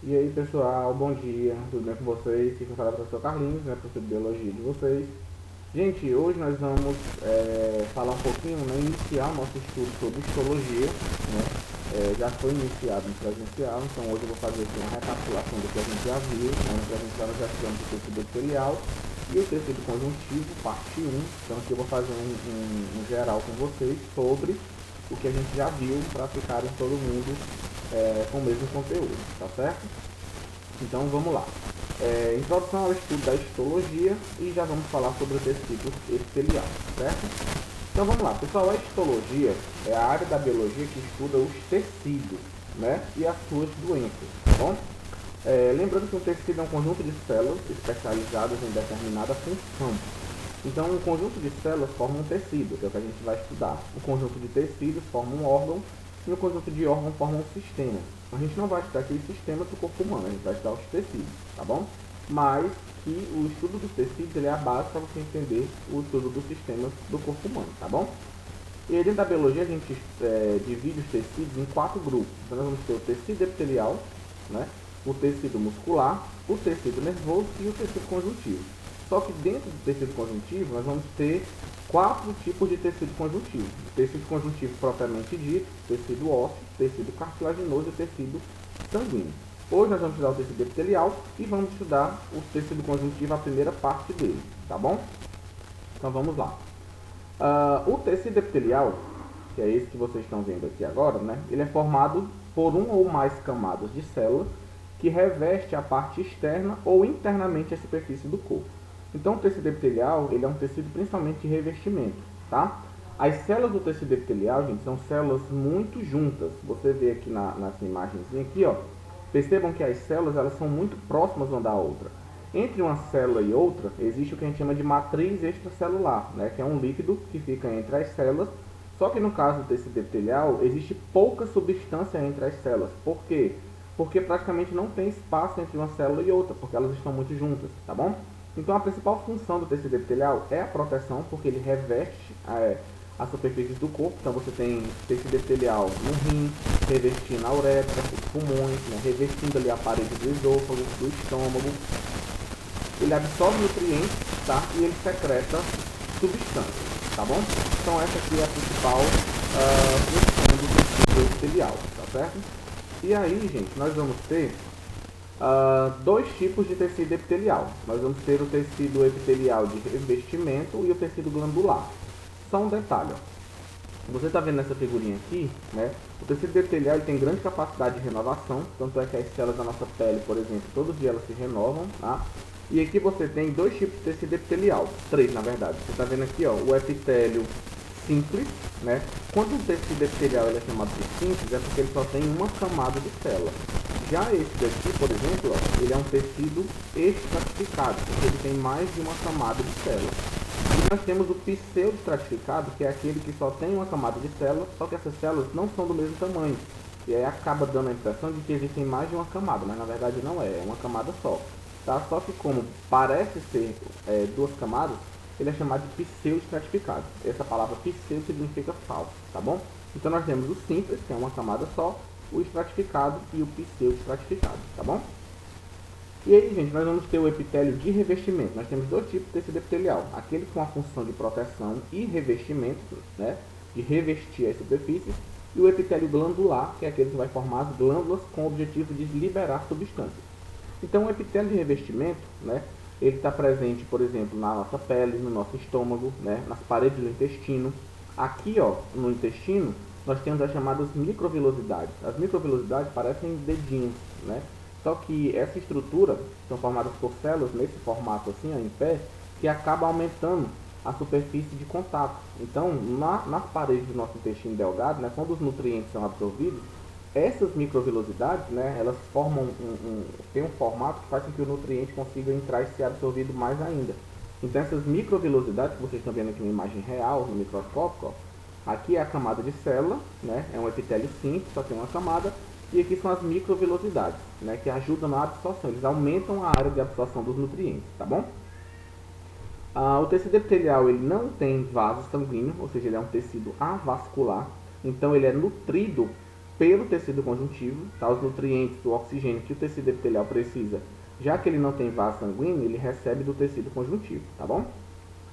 E aí pessoal, bom dia, tudo bem com vocês? Aqui quem fala é o professor Carlinhos, né, professor de Biologia de vocês. Gente, hoje nós vamos falar um pouquinho, né, iniciar o nosso estudo sobre histologia, né? Já foi iniciado no presencial, então hoje eu vou fazer aqui uma recapitulação do que a gente já viu, né? No presencial nós já tivemos o tecido epitelial e o tecido conjuntivo, parte 1. Então aqui eu vou fazer um geral com vocês sobre o que a gente já viu para ficarem todo mundo com o mesmo conteúdo, tá certo? Então vamos lá. Introdução ao estudo da histologia e já vamos falar sobre o tecido epitelial, certo? Então vamos lá, pessoal. A histologia é a área da biologia que estuda os tecidos, né, e as suas doenças, tá bom? Lembrando que um tecido é um conjunto de células especializadas em determinada função. Então, um conjunto de células forma um tecido, que é o que a gente vai estudar. O conjunto de tecidos forma um órgão e o conjunto de órgãos forma um sistema. A gente não vai estudar aqui os sistemas do corpo humano, a gente vai estudar os tecidos, tá bom? Mas que o estudo dos tecidos ele é a base para você entender o estudo dos sistemas do corpo humano, tá bom? E aí, dentro da biologia a gente divide os tecidos em 4 grupos. Então nós vamos ter o tecido epitelial, né? O tecido muscular, o tecido nervoso e o tecido conjuntivo. Só que dentro do tecido conjuntivo nós vamos ter 4 tipos de tecido conjuntivo. O tecido conjuntivo propriamente dito, tecido ósseo, tecido cartilaginoso e tecido sanguíneo. Hoje nós vamos estudar o tecido epitelial e vamos estudar o tecido conjuntivo, a primeira parte dele, tá bom? Então vamos lá. O tecido epitelial, que é esse que vocês estão vendo aqui agora, né? Ele é formado por uma ou mais camadas de células que reveste a parte externa ou internamente a superfície do corpo. Então o tecido epitelial ele é um tecido principalmente de revestimento, tá? As células do tecido epitelial, gente, são células muito juntas. Você vê aqui nessa imagenzinha aqui, ó. Percebam que as células elas são muito próximas uma da outra. Entre uma célula e outra, existe o que a gente chama de matriz extracelular, né, que é um líquido que fica entre as células. Só que no caso do tecido epitelial, existe pouca substância entre as células. Por quê? Porque praticamente não tem espaço entre uma célula e outra, porque elas estão muito juntas, tá bom? Então a principal função do tecido epitelial é a proteção, porque ele reveste a superfície do corpo. Então você tem tecido epitelial no rim, revestindo a uretra, os pulmões, né, revestindo ali a parede do esôfago, do estômago. Ele absorve nutrientes, tá? E ele secreta substâncias, tá bom? Então essa aqui é a principal função do tecido epitelial, tá certo? E aí, gente, nós vamos ter dois tipos de tecido epitelial. Nós vamos ter o tecido epitelial de revestimento e o tecido glandular. Só um detalhe, ó. Você está vendo nessa figurinha aqui, né? O tecido epitelial ele tem grande capacidade de renovação, tanto é que as células da nossa pele, por exemplo, todos os dias elas se renovam, tá? E aqui você tem dois tipos de tecido epitelial, três na verdade. Você está vendo aqui, ó, o epitélio simples, né? Quando o tecido epitelial ele é chamado de simples, é porque ele só tem uma camada de célula. Já esse daqui, por exemplo, ó, ele é um tecido estratificado, porque ele tem mais de uma camada de célula. E nós temos o pseudoestratificado, que é aquele que só tem uma camada de células, só que essas células não são do mesmo tamanho. E aí acaba dando a impressão de que existem mais de uma camada, mas na verdade não é uma camada só. Tá? Só que como parece ser duas camadas, ele é chamado de pseudoestratificado. Essa palavra pseudo significa falso, tá bom? Então nós temos o simples, que é uma camada só, o estratificado e o pseudoestratificado, tá bom? E aí, gente, nós vamos ter o epitélio de revestimento. Nós temos dois tipos de tecido epitelial. Aquele com a função de proteção e revestimento, né, de revestir as superfícies, e o epitélio glandular, que é aquele que vai formar as glândulas com o objetivo de liberar substâncias. Então, o epitélio de revestimento, né, ele está presente, por exemplo, na nossa pele, no nosso estômago, né, nas paredes do intestino. Aqui, ó, no intestino, nós temos as chamadas microvilosidades. As microvilosidades parecem dedinhos, né? Só que essa estrutura são formadas por células nesse formato assim, ó, em pé, que acaba aumentando a superfície de contato. Então, nas paredes do nosso intestino delgado, né, quando os nutrientes são absorvidos, essas microvilosidades, né, elas formam tem um formato que faz com que o nutriente consiga entrar e ser absorvido mais ainda. Então, essas microvilosidades que vocês estão vendo aqui na imagem real, no microscópio, ó, aqui é a camada de célula, né, é um epitélio simples, só tem uma camada. E aqui são as microvilosidades, né, que ajudam na absorção. Eles aumentam a área de absorção dos nutrientes, tá bom? O tecido epitelial ele não tem vaso sanguíneo, ou seja, ele é um tecido avascular. Então ele é nutrido pelo tecido conjuntivo, tá? Os nutrientes, o oxigênio que o tecido epitelial precisa, já que ele não tem vaso sanguíneo, ele recebe do tecido conjuntivo, tá bom?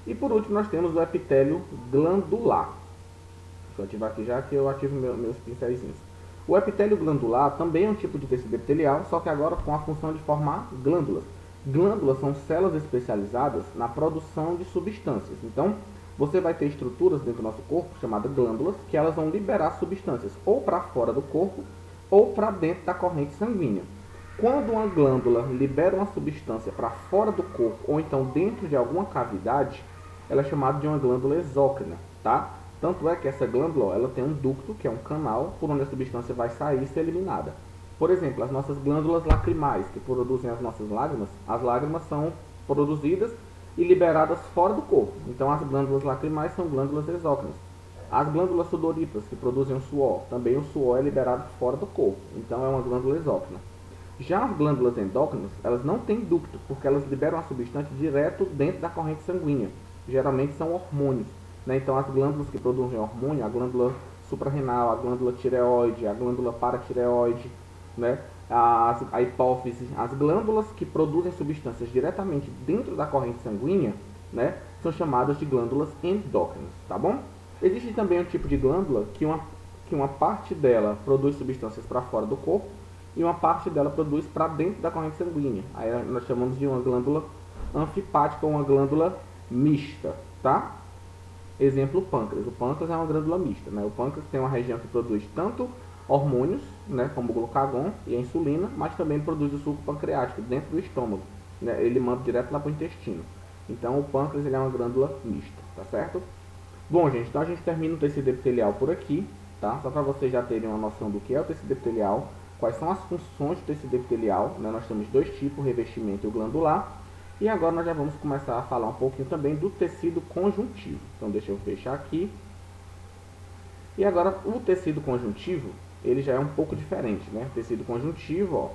E por último nós temos o epitélio glandular. Deixa eu ativar aqui já que eu ativo meus pincéisinhos. O epitélio glandular também é um tipo de tecido epitelial, só que agora com a função de formar glândulas. Glândulas são células especializadas na produção de substâncias. Então, você vai ter estruturas dentro do nosso corpo, chamadas glândulas, que elas vão liberar substâncias ou para fora do corpo ou para dentro da corrente sanguínea. Quando uma glândula libera uma substância para fora do corpo ou então dentro de alguma cavidade, ela é chamada de uma glândula exócrina, tá? Tanto é que essa glândula, ela tem um ducto, que é um canal, por onde a substância vai sair e ser eliminada. Por exemplo, as nossas glândulas lacrimais, que produzem as nossas lágrimas são produzidas e liberadas fora do corpo. Então, as glândulas lacrimais são glândulas exócrinas. As glândulas sudoríparas, que produzem o suor, também o suor é liberado fora do corpo. Então, é uma glândula exócrina. Já as glândulas endócrinas, elas não têm ducto, porque elas liberam a substância direto dentro da corrente sanguínea. Geralmente são hormônios. Né? Então, as glândulas que produzem hormônio, a glândula suprarrenal, a glândula tireoide, a glândula paratireoide, né? A hipófise, as glândulas que produzem substâncias diretamente dentro da corrente sanguínea, né, são chamadas de glândulas endócrinas, tá bom? Existe também um tipo de glândula que uma parte dela produz substâncias para fora do corpo e uma parte dela produz para dentro da corrente sanguínea. Aí nós chamamos de uma glândula anfipática ou uma glândula mista, tá? Exemplo, o pâncreas. O pâncreas é uma glândula mista, né? O pâncreas tem uma região que produz tanto hormônios, né, como o glucagon e a insulina, mas também produz o suco pancreático dentro do estômago, né? Ele manda direto lá para o intestino. Então o pâncreas ele é uma glândula mista, tá certo? Bom, gente, então a gente termina o tecido epitelial por aqui, tá? Só para vocês já terem uma noção do que é o tecido epitelial, quais são as funções do tecido epitelial, né? Nós temos dois tipos, o revestimento e o glandular. E agora nós já vamos começar a falar um pouquinho também do tecido conjuntivo. Então deixa eu fechar aqui. E agora o tecido conjuntivo, ele já é um pouco diferente, né? Tecido conjuntivo, ó,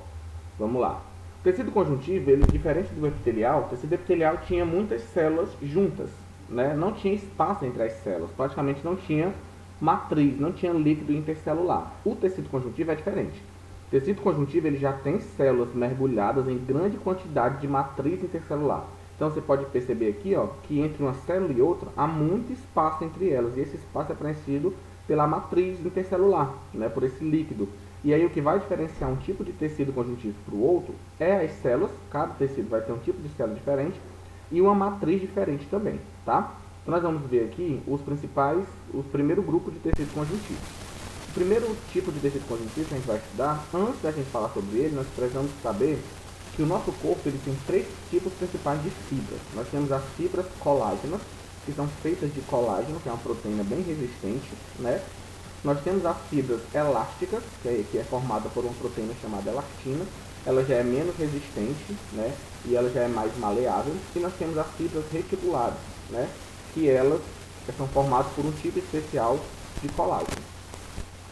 vamos lá. O tecido conjuntivo, ele diferente do epitelial, o tecido epitelial tinha muitas células juntas, né? Não tinha espaço entre as células, praticamente não tinha matriz, não tinha líquido intercelular. O tecido conjuntivo é diferente. O tecido conjuntivo ele já tem células mergulhadas em grande quantidade de matriz intercelular. Então você pode perceber aqui, ó, que entre uma célula e outra há muito espaço entre elas, e esse espaço é preenchido pela matriz intercelular, né, por esse líquido. E aí o que vai diferenciar um tipo de tecido conjuntivo para o outro é as células, cada tecido vai ter um tipo de célula diferente e uma matriz diferente também, tá? Então nós vamos ver aqui o primeiro grupo de tecido conjuntivo. O primeiro tipo de tecido conjuntivo que a gente vai estudar, antes da gente falar sobre ele, nós precisamos saber que o nosso corpo ele tem três tipos principais de fibras. Nós temos as fibras colágenas, que são feitas de colágeno, que é uma proteína bem resistente, né? Nós temos as fibras elásticas, que é formada por uma proteína chamada elastina, ela já é menos resistente, né? E ela já é mais maleável. E nós temos as fibras reticulares, né? Que elas são formadas por um tipo especial de colágeno.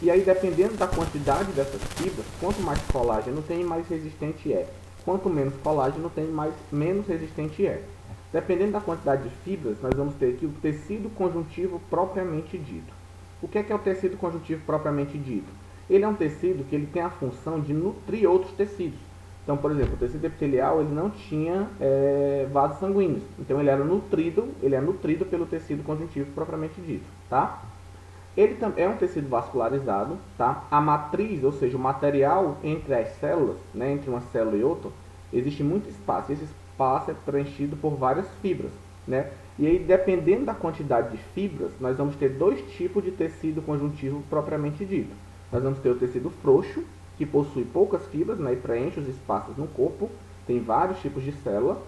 E aí, dependendo da quantidade dessas fibras, quanto mais colágeno tem, mais resistente é. Quanto menos colágeno tem, menos resistente é. Dependendo da quantidade de fibras, nós vamos ter aqui o tecido conjuntivo propriamente dito. O que é o tecido conjuntivo propriamente dito? Ele é um tecido que ele tem a função de nutrir outros tecidos. Então, por exemplo, o tecido epitelial ele não tinha vasos sanguíneos. Então, ele é nutrido pelo tecido conjuntivo propriamente dito, tá? Ele é um tecido vascularizado, tá? A matriz, ou seja, o material entre as células, né, entre uma célula e outra, existe muito espaço. Esse espaço é preenchido por várias fibras, né? E aí, dependendo da quantidade de fibras, nós vamos ter dois tipos de tecido conjuntivo propriamente dito. Nós vamos ter o tecido frouxo, que possui poucas fibras, né, e preenche os espaços no corpo. Tem vários tipos de célula,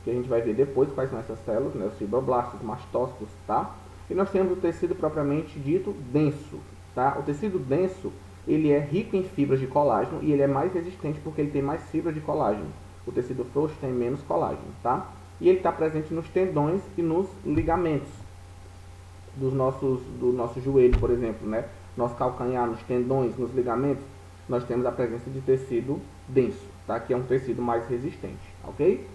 que a gente vai ver depois quais são essas células, né, os fibroblastos, mastócitos, tá? E nós temos o tecido propriamente dito denso, tá? O tecido denso, ele é rico em fibras de colágeno e ele é mais resistente porque ele tem mais fibras de colágeno. O tecido frouxo tem menos colágeno, tá? E ele está presente nos tendões e nos ligamentos do nosso joelho, por exemplo, né? Nosso calcanhar, nos tendões, nos ligamentos, nós temos a presença de tecido denso, tá? Que é um tecido mais resistente, ok?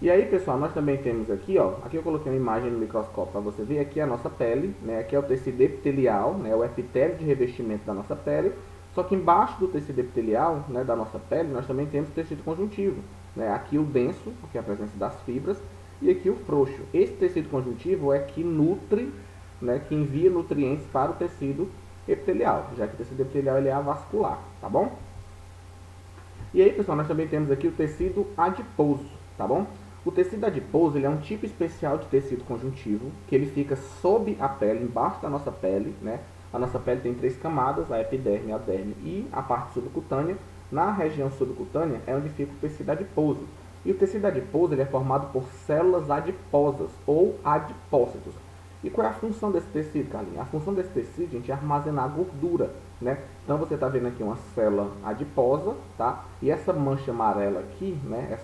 E aí, pessoal, nós também temos aqui, ó, aqui eu coloquei uma imagem no microscópio para você ver, aqui é a nossa pele, né, aqui é o tecido epitelial, né, o epitélio de revestimento da nossa pele, só que embaixo do tecido epitelial, né, da nossa pele, nós também temos o tecido conjuntivo, né, aqui o denso, que é a presença das fibras, e aqui o frouxo. Esse tecido conjuntivo é que nutre, né, que envia nutrientes para o tecido epitelial, já que o tecido epitelial ele é avascular, tá bom? E aí, pessoal, nós também temos aqui o tecido adiposo, tá bom? O tecido adiposo ele é um tipo especial de tecido conjuntivo, que ele fica sob a pele, embaixo da nossa pele, né? A nossa pele tem 3 camadas, a epiderme, a derme e a parte subcutânea. Na região subcutânea é onde fica o tecido adiposo. E o tecido adiposo ele é formado por células adiposas ou adipócitos. E qual é a função desse tecido, Carlinhos? A função desse tecido, gente, é armazenar gordura, né? Então você está vendo aqui uma célula adiposa, tá? E essa mancha amarela aqui, né?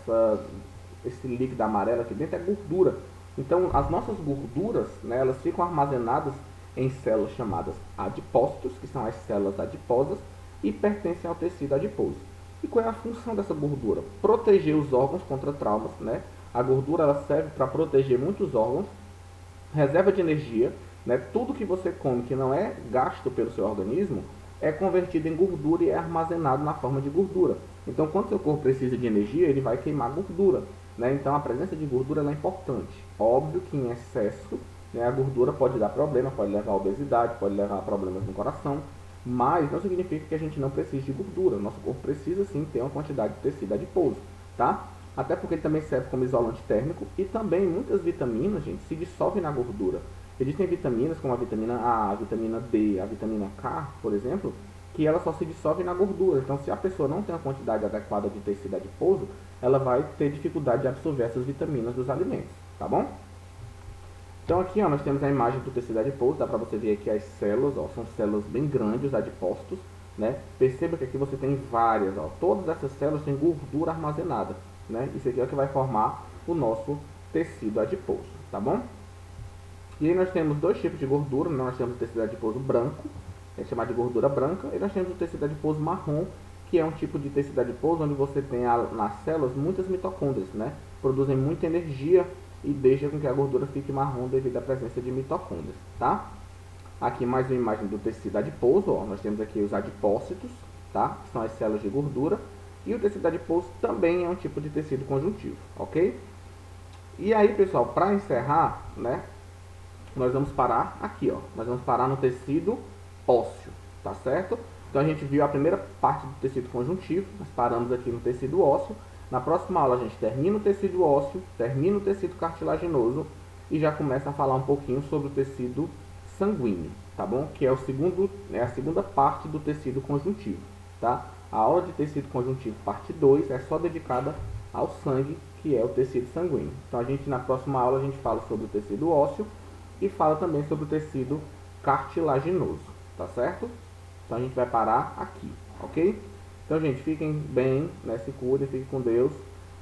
Esse líquido amarelo aqui dentro é gordura. Então as nossas gorduras, né? Elas ficam armazenadas em células chamadas adipócitos, que são as células adiposas, e pertencem ao tecido adiposo. E qual é a função dessa gordura? Proteger os órgãos contra traumas, né? A gordura ela serve para proteger muitos órgãos, reserva de energia, né? Tudo que você come que não é gasto pelo seu organismo é convertido em gordura e é armazenado na forma de gordura. Então, quando seu corpo precisa de energia, ele vai queimar gordura, né? Então, a presença de gordura ela é importante. Óbvio que em excesso, né, a gordura pode dar problema, pode levar a obesidade, pode levar a problemas no coração, mas não significa que a gente não precise de gordura. Nosso corpo precisa sim ter uma quantidade de tecido adiposo, tá? Até porque ele também serve como isolante térmico e também muitas vitaminas, gente, se dissolvem na gordura. Existem vitaminas como a vitamina A, a vitamina D, a vitamina K, por exemplo, que ela só se dissolve na gordura. Então, se a pessoa não tem uma quantidade adequada de tecido adiposo, ela vai ter dificuldade de absorver essas vitaminas dos alimentos, tá bom? Então aqui, ó, nós temos a imagem do tecido adiposo, dá para você ver aqui as células, ó, são células bem grandes, os adipócitos, né? Perceba que aqui você tem várias, ó, todas essas células têm gordura armazenada, né? Isso aqui é o que vai formar o nosso tecido adiposo, tá bom? E aí nós temos dois tipos de gordura, né? Nós temos o tecido adiposo branco, é chamado de gordura branca, e nós temos o tecido adiposo marrom, que é um tipo de tecido adiposo onde você tem nas células muitas mitocôndrias, né? Produzem muita energia e deixa com que a gordura fique marrom devido à presença de mitocôndrias, tá? Aqui mais uma imagem do tecido adiposo, ó, nós temos aqui os adipócitos, tá? Que são as células de gordura, e o tecido adiposo também é um tipo de tecido conjuntivo, ok? E aí, pessoal, para encerrar, né, nós vamos parar aqui, ó, nós vamos parar no tecido ósseo, tá certo? Então a gente viu a primeira parte do tecido conjuntivo, nós paramos aqui no tecido ósseo. Na próxima aula a gente termina o tecido ósseo, termina o tecido cartilaginoso e já começa a falar um pouquinho sobre o tecido sanguíneo, tá bom? Que é a segunda parte do tecido conjuntivo, tá? A aula de tecido conjuntivo parte 2 é só dedicada ao sangue, que é o tecido sanguíneo. Então a gente na próxima aula a gente fala sobre o tecido ósseo e fala também sobre o tecido cartilaginoso, tá certo? Então a gente vai parar aqui, ok? Então, gente, fiquem bem, né? Se cuidem, fiquem com Deus.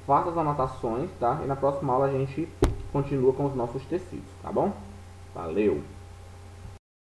Faça as anotações, tá? E na próxima aula a gente continua com os nossos tecidos, tá bom? Valeu!